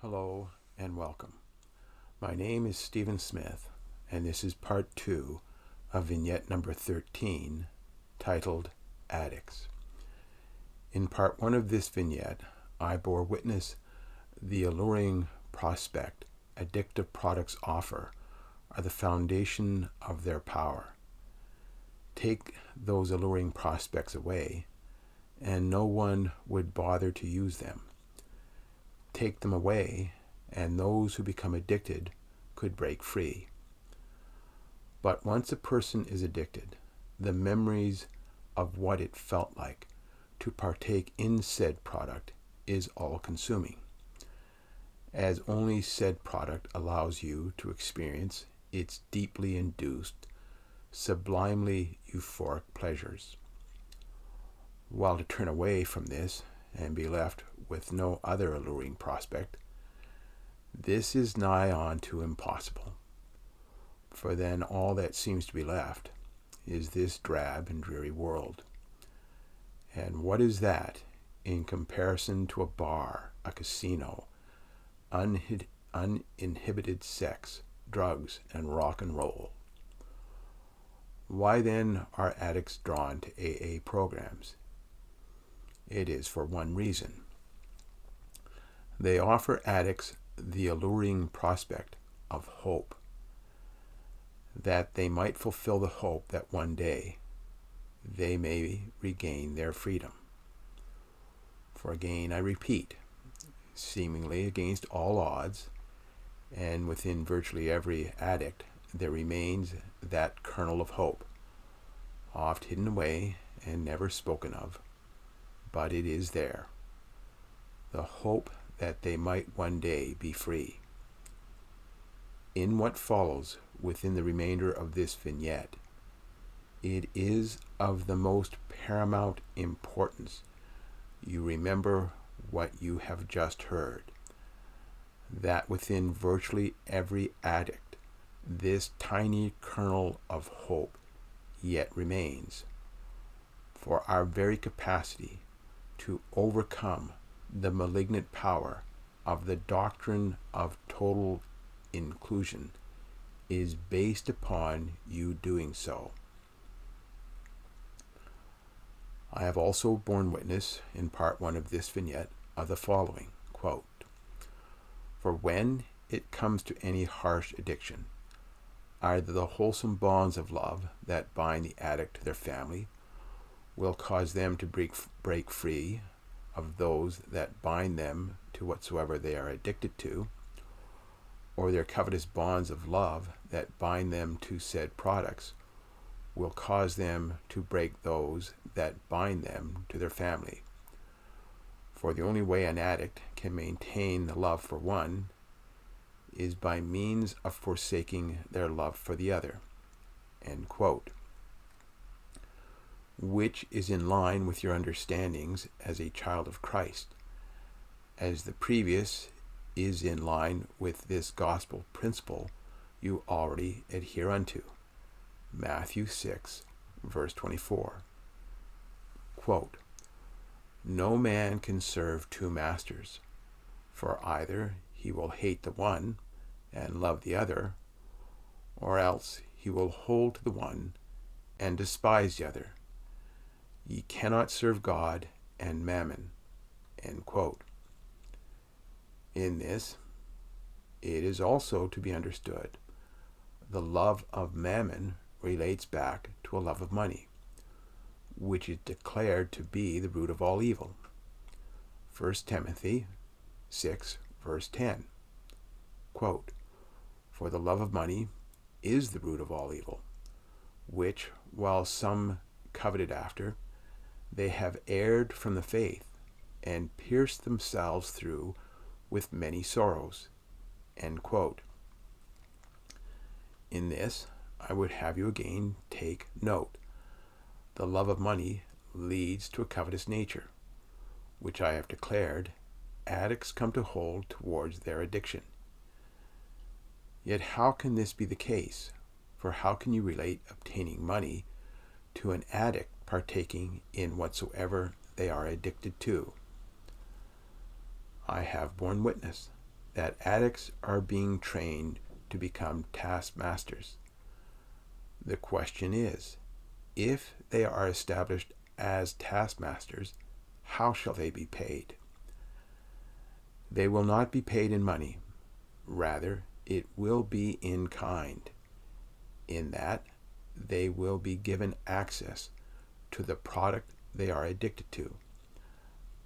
Hello and welcome. My name is Stephen Smith, and this is part 2 of Vignette number 13, titled Addicts. In part 1 of this vignette, I bore witness the alluring prospect addictive products offer are the foundation of their power. Take those alluring prospects away, and no one would bother to use them. Take them away, and those who become addicted could break free. But once a person is addicted, the memories of what it felt like to partake in said product is all-consuming, as only said product allows you to experience its deeply induced, sublimely euphoric pleasures. While to turn away from this and be left with no other alluring prospect, this is nigh on to impossible, for then all that seems to be left is this drab and dreary world. And what is that in comparison to a bar, a casino, uninhibited sex, drugs, and rock and roll? Why then are addicts drawn to AA programs? It is for one reason. They offer addicts the alluring prospect of hope, that they might fulfill the hope that one day they may regain their freedom. For again, I repeat, seemingly against all odds, and within virtually every addict, there remains that kernel of hope, oft hidden away and never spoken of, but it is there. The hope that they might one day be free. In what follows within the remainder of this vignette, it is of the most paramount importance you remember what you have just heard, that within virtually every addict, this tiny kernel of hope yet remains, for our very capacity to overcome the malignant power of the doctrine of total inclusion is based upon you doing so. I have also borne witness in part 1 of this vignette of the following, quote, "For when it comes to any harsh addiction, either the wholesome bonds of love that bind the addict to their family will cause them to break free of those that bind them to whatsoever they are addicted to, or their covetous bonds of love that bind them to said products will cause them to break those that bind them to their family. For the only way an addict can maintain the love for one is by means of forsaking their love for the other," end quote. Which is in line with your understandings as a child of Christ, as the previous is in line with this gospel principle you already adhere unto. Matthew 6, verse 24. Quote, "No man can serve two masters, for either he will hate the one and love the other, or else he will hold to the one and despise the other. Ye cannot serve God and mammon," end quote. In this, it is also to be understood, the love of mammon relates back to a love of money, which is declared to be the root of all evil. 1 Timothy 6, verse 10. Quote, "For the love of money is the root of all evil, which, while some coveted after, they have erred from the faith, and pierced themselves through with many sorrows," end quote. In this, I would have you again take note. The love of money leads to a covetous nature, which I have declared addicts come to hold towards their addiction. Yet how can this be the case? For how can you relate obtaining money to an addict partaking in whatsoever they are addicted to? I have borne witness that addicts are being trained to become taskmasters. The question is, if they are established as taskmasters, how shall they be paid? They will not be paid in money. Rather, it will be in kind, in that they will be given access to the product they are addicted to,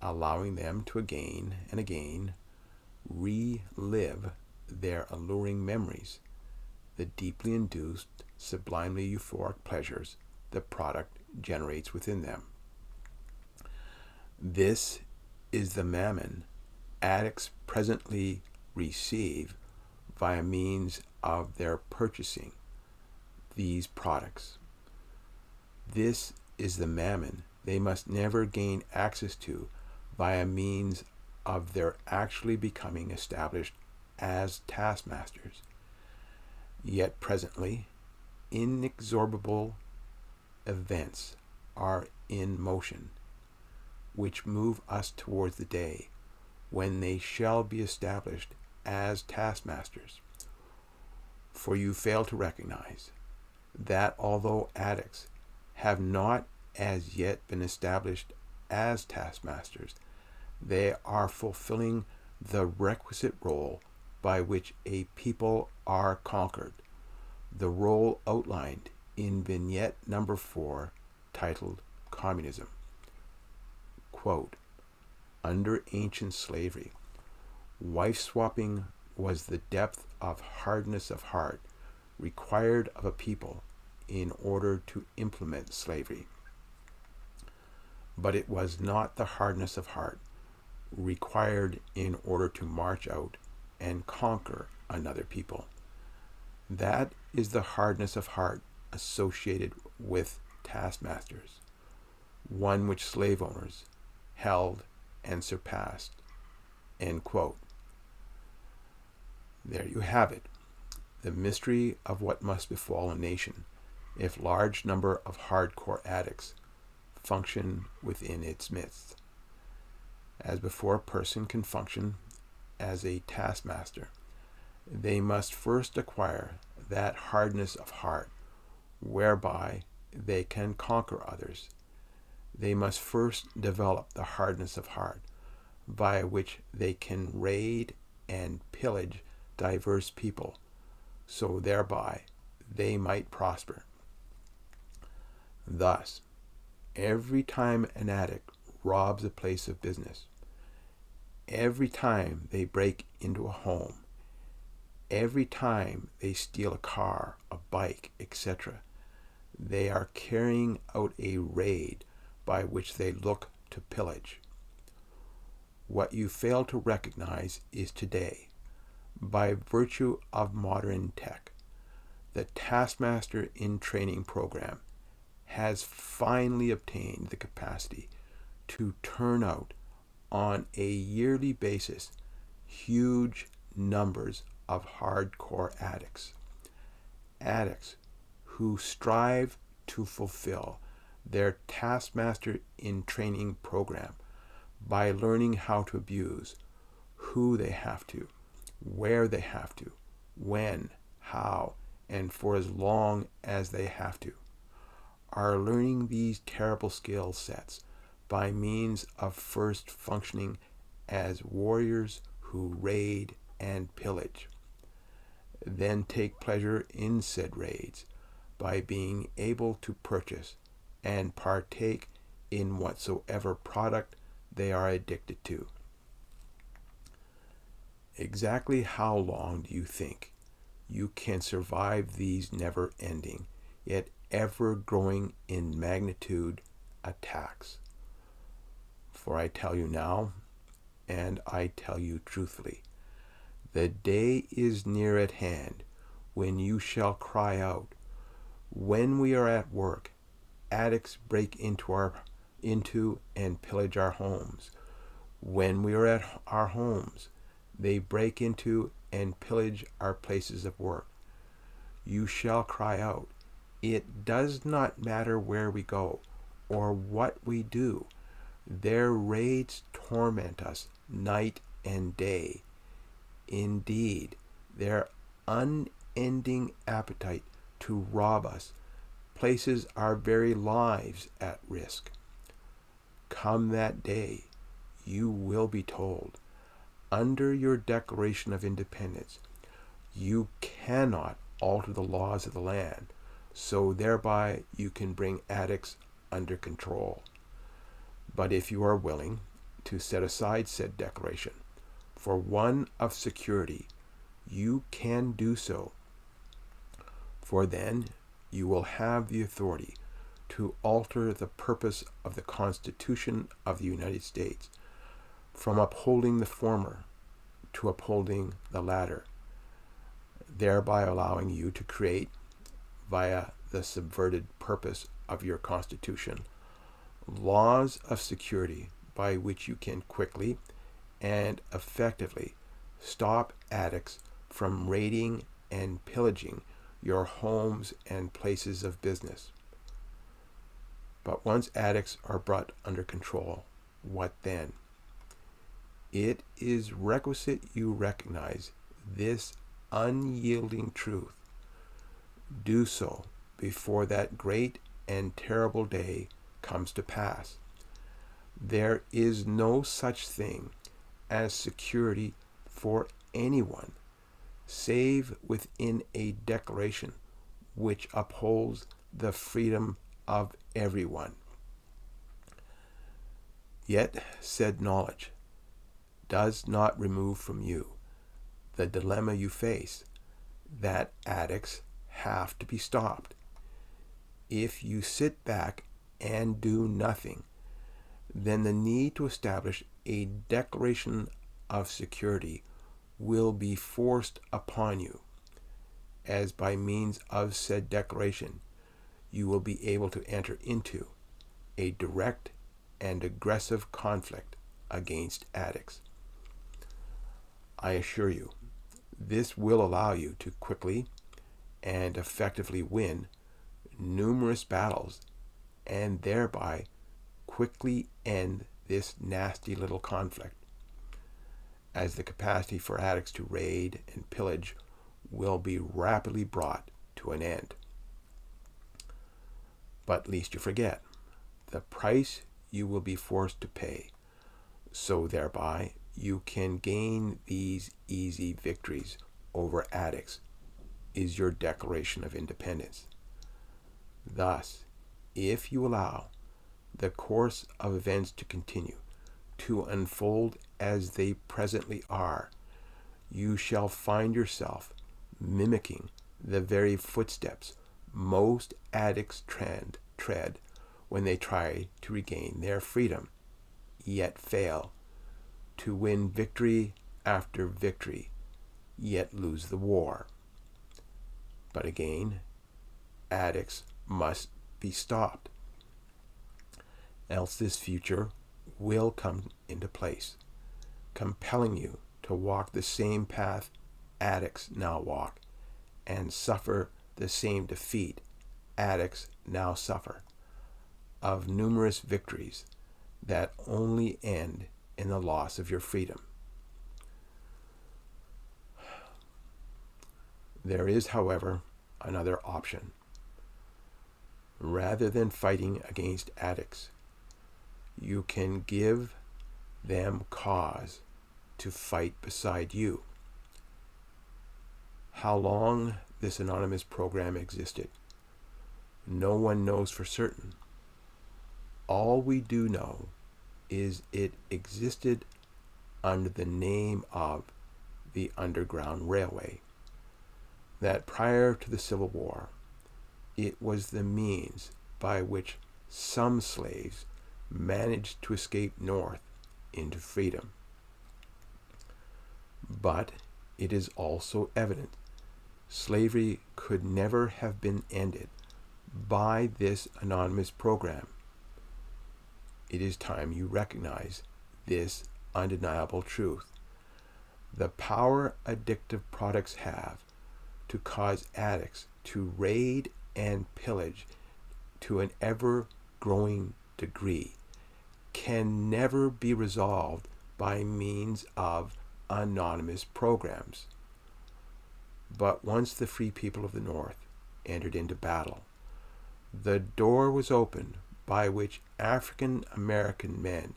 allowing them to again and again relive their alluring memories, the deeply induced, sublimely euphoric pleasures the product generates within them. This is the mammon addicts presently receive via means of their purchasing these products. This is the mammon they must never gain access to via means of their actually becoming established as taskmasters. Yet presently, inexorable events are in motion, which move us towards the day when they shall be established as taskmasters. For you fail to recognize that although addicts have not as yet been established as taskmasters, they are fulfilling the requisite role by which a people are conquered, the role outlined in Vignette number 4, titled Communism. Quote, under ancient slavery, wife-swapping was the depth of hardness of heart required of a people in order to implement slavery. But it was not the hardness of heart required in order to march out and conquer another people. That is the hardness of heart associated with taskmasters, one which slave owners held and surpassed. End quote. There you have it, the mystery of what must befall a nation if large number of hardcore addicts function within its midst. As before a person can function as a taskmaster, they must first acquire that hardness of heart whereby they can conquer others. They must first develop the hardness of heart by which they can raid and pillage diverse people, so thereby they might prosper. Thus, every time an addict robs a place of business, every time they break into a home, every time they steal a car, a bike, etc., they are carrying out a raid by which they look to pillage. What you fail to recognize is today, by virtue of modern tech, the Taskmaster in Training program has finally obtained the capacity to turn out on a yearly basis huge numbers of hardcore addicts. Addicts who strive to fulfill their Taskmaster in Training program by learning how to abuse, who they have to, where they have to, when, how, and for as long as they have to, are learning these terrible skill sets by means of first functioning as warriors who raid and pillage, then take pleasure in said raids by being able to purchase and partake in whatsoever product they are addicted to. Exactly how long do you think you can survive these never-ending, yet ever-growing in magnitude attacks? For I tell you now, and I tell you truthfully, the day is near at hand when you shall cry out, when we are at work, addicts break into and pillage our homes. When we are at our homes, they break into and pillage our places of work. You shall cry out, it does not matter where we go or what we do. Their raids torment us night and day. Indeed, their unending appetite to rob us places our very lives at risk. Come that day, you will be told, under your Declaration of Independence, you cannot alter the laws of the land, so thereby you can bring addicts under control. But if you are willing to set aside said declaration for one of security, you can do so, for then you will have the authority to alter the purpose of the Constitution of the United States from upholding the former to upholding the latter, thereby allowing you to create, via the subverted purpose of your Constitution, laws of security by which you can quickly and effectively stop addicts from raiding and pillaging your homes and places of business. But once addicts are brought under control, what then? It is requisite you recognize this unyielding truth. Do so before that great and terrible day comes to pass. There is no such thing as security for anyone, save within a declaration which upholds the freedom of everyone. Yet said knowledge does not remove from you the dilemma you face, that addicts have to be stopped. If you sit back and do nothing, then the need to establish a declaration of security will be forced upon you, as by means of said declaration you will be able to enter into a direct and aggressive conflict against addicts. I assure you, this will allow you to quickly and effectively win numerous battles and thereby quickly end this nasty little conflict, as the capacity for addicts to raid and pillage will be rapidly brought to an end. But lest you forget, the price you will be forced to pay, so thereby you can gain these easy victories over addicts, is your Declaration of Independence. Thus, if you allow the course of events to continue to unfold as they presently are, you shall find yourself mimicking the very footsteps most addicts tread when they try to regain their freedom, yet fail, to win victory after victory, yet lose the war. But again, addicts must be stopped, else this future will come into place, compelling you to walk the same path addicts now walk and suffer the same defeat addicts now suffer, of numerous victories that only end in the loss of your freedom. There is, however, another option. Rather than fighting against addicts, you can give them cause to fight beside you. How long this anonymous program existed, no one knows for certain. All we do know is it existed under the name of the Underground Railway, that prior to the Civil War, it was the means by which some slaves managed to escape north into freedom. But it is also evident slavery could never have been ended by this anonymous program. It is time you recognize this undeniable truth. The power addictive products have to cause addicts to raid and pillage to an ever-growing degree can never be resolved by means of anonymous programs. But once the free people of the North entered into battle, the door was opened by which African American men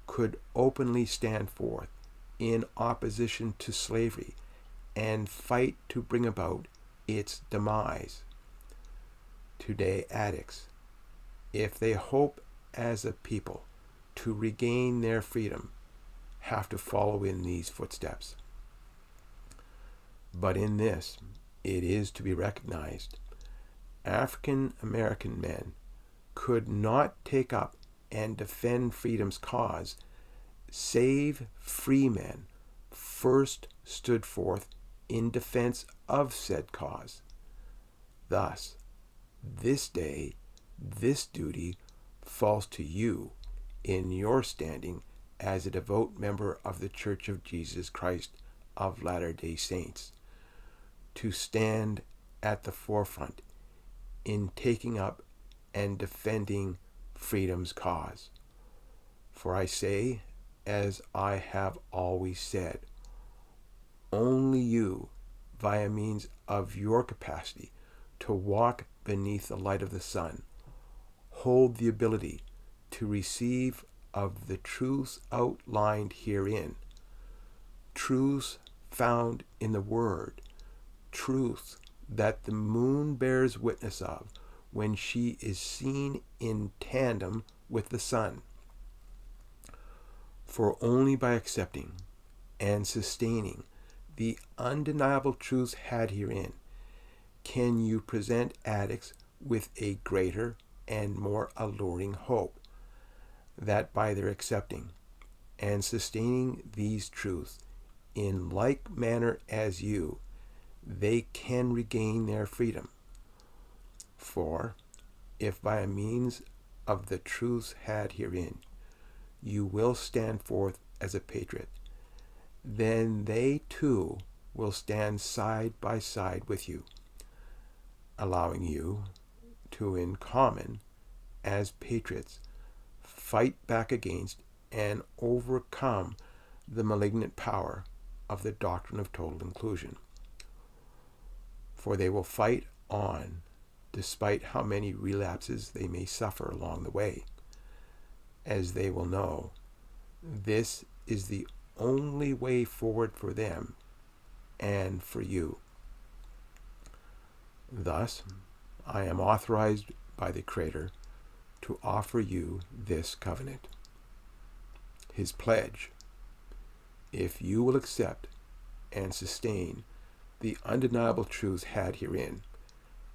could openly stand forth in opposition to slavery and fight to bring about its demise. Today, addicts, if they hope as a people to regain their freedom, have to follow in these footsteps. But in this, it is to be recognized, African American men could not take up and defend freedom's cause, save free men first stood forth in defense of said cause. Thus, this day, this duty falls to you in your standing as a devout member of the Church of Jesus Christ of Latter-day Saints, to stand at the forefront in taking up and defending freedom's cause. For I say, as I have always said, only you, via means of your capacity to walk beneath the light of the sun, hold the ability to receive of the truths outlined herein, truths found in the Word, truths that the moon bears witness of when she is seen in tandem with the sun. For only by accepting and sustaining the undeniable truths had herein can you present addicts with a greater and more alluring hope, that by their accepting and sustaining these truths in like manner as you, they can regain their freedom. For if by a means of the truths had herein you will stand forth as a patriot, then they too will stand side by side with you, allowing you to, in common, as patriots, fight back against and overcome the malignant power of the doctrine of total inclusion. For they will fight on, despite how many relapses they may suffer along the way, as they will know this is the only way forward for them and for you. Thus, I am authorized by the Creator to offer you this covenant, His pledge, if you will accept and sustain the undeniable truths had herein,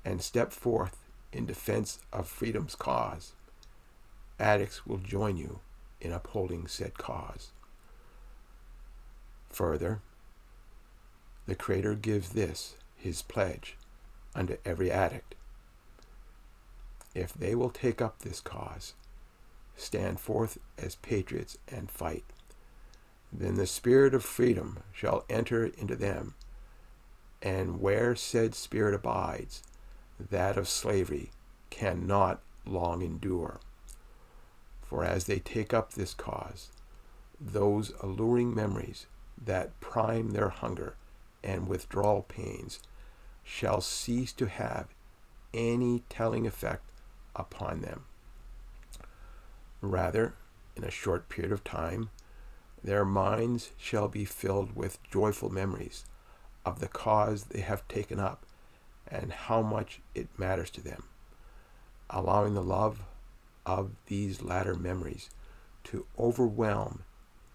and step forth in defense of freedom's cause, addicts will join you in upholding said cause. Further, the Creator gives this, His pledge, unto every addict. If they will take up this cause, stand forth as patriots and fight, then the spirit of freedom shall enter into them, and where said spirit abides, that of slavery cannot long endure. For as they take up this cause, those alluring memories that prime their hunger and withdrawal pains shall cease to have any telling effect upon them. Rather, in a short period of time, their minds shall be filled with joyful memories of the cause they have taken up and how much it matters to them, allowing the love of these latter memories to overwhelm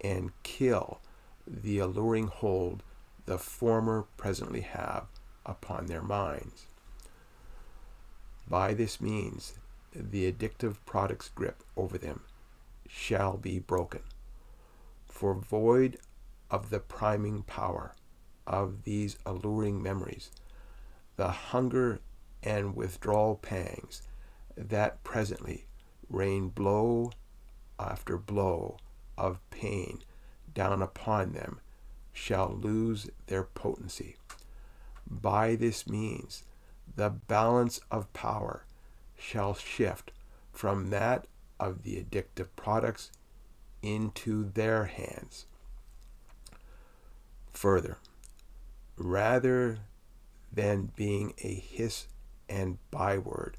and kill the alluring hold the former presently have upon their minds. By this means, the addictive product's grip over them shall be broken. For void of the priming power of these alluring memories, the hunger and withdrawal pangs that presently rain blow after blow of pain down upon them shall lose their potency. By this means, the balance of power shall shift from that of the addictive products into their hands. Further, rather than being a hiss and byword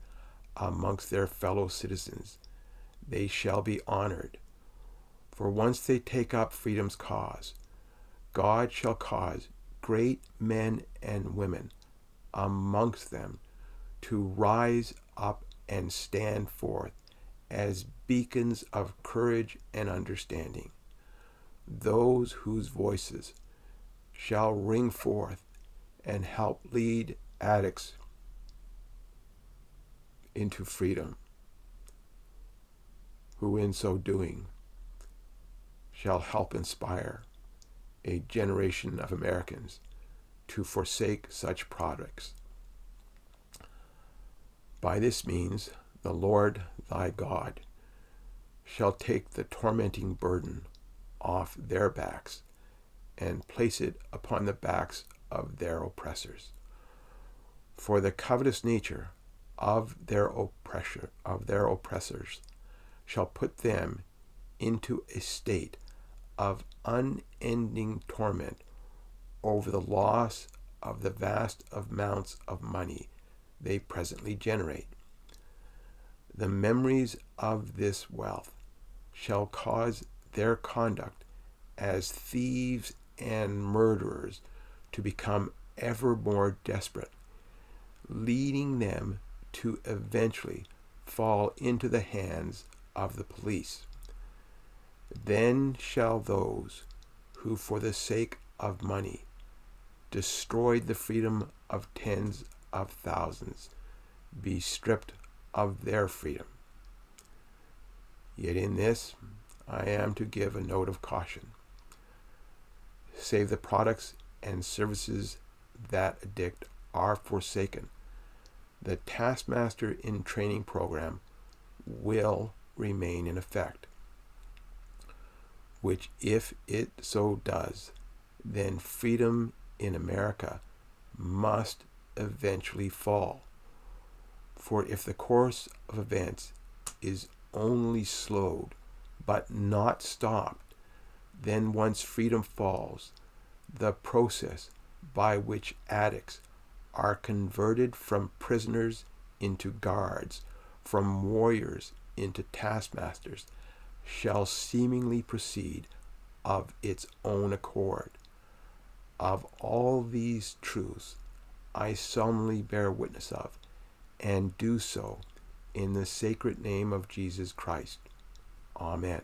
amongst their fellow citizens, they shall be honored. For once they take up freedom's cause, God shall cause great men and women amongst them to rise up and stand forth as beacons of courage and understanding, those whose voices shall ring forth and help lead addicts into freedom, who in so doing shall help inspire a generation of Americans to forsake such products. By this means, the Lord thy God shall take the tormenting burden off their backs and place it upon the backs of their oppressors. For the covetous nature of their oppressors shall put them into a state of unending torment over the loss of the vast amounts of money they presently generate. The memories of this wealth shall cause their conduct as thieves and murderers to become ever more desperate, leading them to eventually fall into the hands of the police. Then shall those who for the sake of money destroyed the freedom of tens of thousands be stripped of their freedom. Yet in this I am to give a note of caution. Save the products and services that addict are forsaken, the Taskmaster in Training program will remain in effect, which if it so does, then freedom in America must eventually fall. For if the course of events is only slowed but not stopped, then once freedom falls, the process by which addicts are converted from prisoners into guards, from warriors into taskmasters, shall seemingly proceed of its own accord. Of all these truths I solemnly bear witness of, and do so in the sacred name of Jesus Christ. Amen.